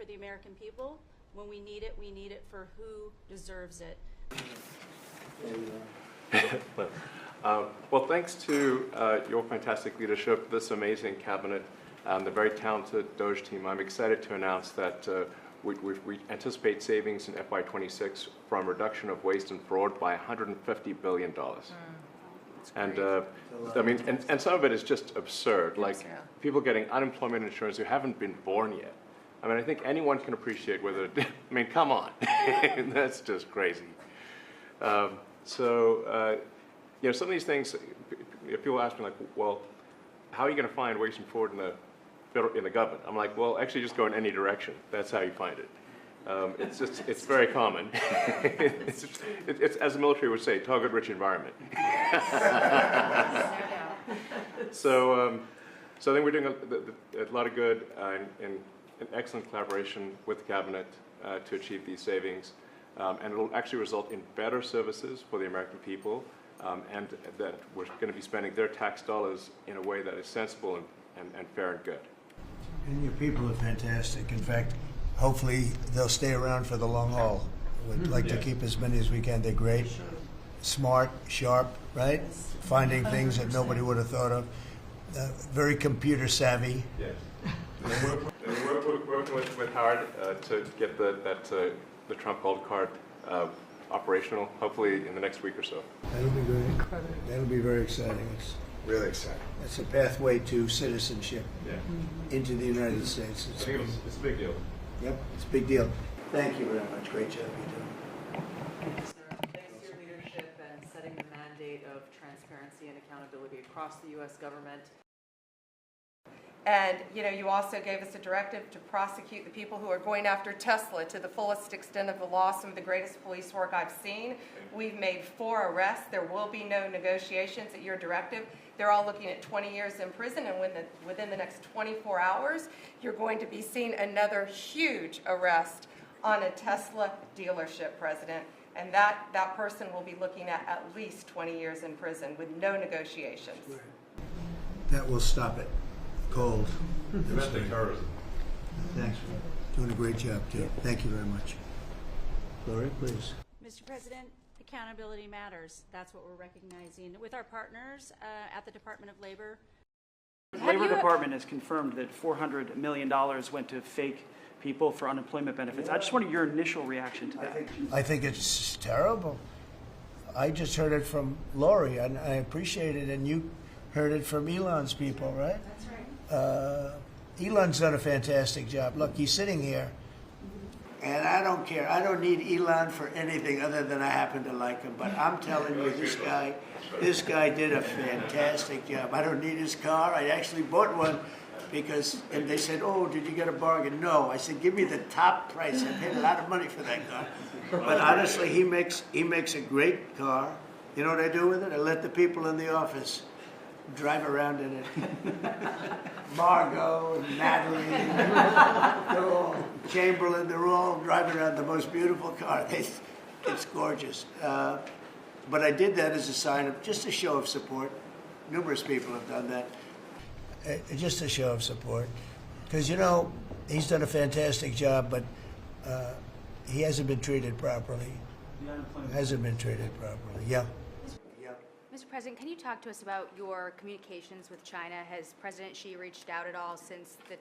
for the American people. When we need it for who deserves it. Well, thanks to your fantastic leadership, this amazing cabinet, the very talented DOGE team, I'm excited to announce that we anticipate savings in FY26 from reduction of waste and fraud by $150 billion. And I mean, and some of it is just absurd, like people getting unemployment insurance who haven't been born yet. I mean, I think anyone can appreciate whether, I mean, come on, that's just crazy. You know, some of these things, people ask me like, well, how are you going to find waste and fraud in the government? I'm like, well, actually just go in any direction. That's how you find it. It's very common. it's, as the military would say, target-rich environment. So I think we're doing a lot of good in excellent collaboration with the cabinet to achieve these savings. And it'll actually result in better services for the American people, and that we're going to be spending their tax dollars in a way that is sensible and fair and good. And your people are fantastic. In fact, hopefully they'll stay around for the long haul. We'd like to keep as many as we can. They're great, smart, sharp, right? Finding things that nobody would have thought of. Very computer savvy. Yes. We're working with Howard to get the Trump Gold Card operational, hopefully in the next week or so. That'll be great. That'll be very exciting. It's really exciting. It's a pathway to citizenship into the United States. It's a big deal. Yep, it's a big deal. Thank you very much. Great job you're doing. Thanks to your leadership and setting the mandate of transparency and accountability across the U.S. government. And, you know, you also gave us a directive to prosecute the people who are going after Tesla to the fullest extent of the law. Some of the greatest police work I've seen. We've made 4 arrests. There will be no negotiations at your directive. They're all looking at 20 years in prison, and within the next 24 hours, you're going to be seeing another huge arrest on a Tesla dealership, President. And that person will be looking at least 20 years in prison with no negotiations. That will stop it. Cold. Domestic terrorism. Thanks. Doing a great job, too. Thank you very much. Gloria, please. Mr. President, accountability matters. That's what we're recognizing with our partners at the Department of Labor. The Labor Department has confirmed that $400 million went to fake people for unemployment benefits. I just wanted your initial reaction to that. I think it's terrible. I just heard it from Lori, and I appreciate it, and you heard it from Elon's people, right? That's right. Elon's done a fantastic job. Look, he's sitting here, and I don't care. I don't need Elon for anything other than I happen to like him. But I'm telling you, this guy did a fantastic job. I don't need his car. I actually bought one because, and they said, "Oh, did you get a bargain?" No, I said, "Give me the top price." I paid a lot of money for that car. But honestly, he makes a great car. You know what I do with it? I let the people in the office drive around in it. Margot, Natalie, they're all, Chamberlain, they're all driving around the most beautiful car. It's gorgeous. But I did that as a sign of, just a show of support. Numerous people have done that. Just a show of support. Because, you know, he's done a fantastic job, but he hasn't been treated properly. Hasn't been treated properly, yeah. Mr. President, can you talk to us about your communications with China? Has President Xi reached out at all since the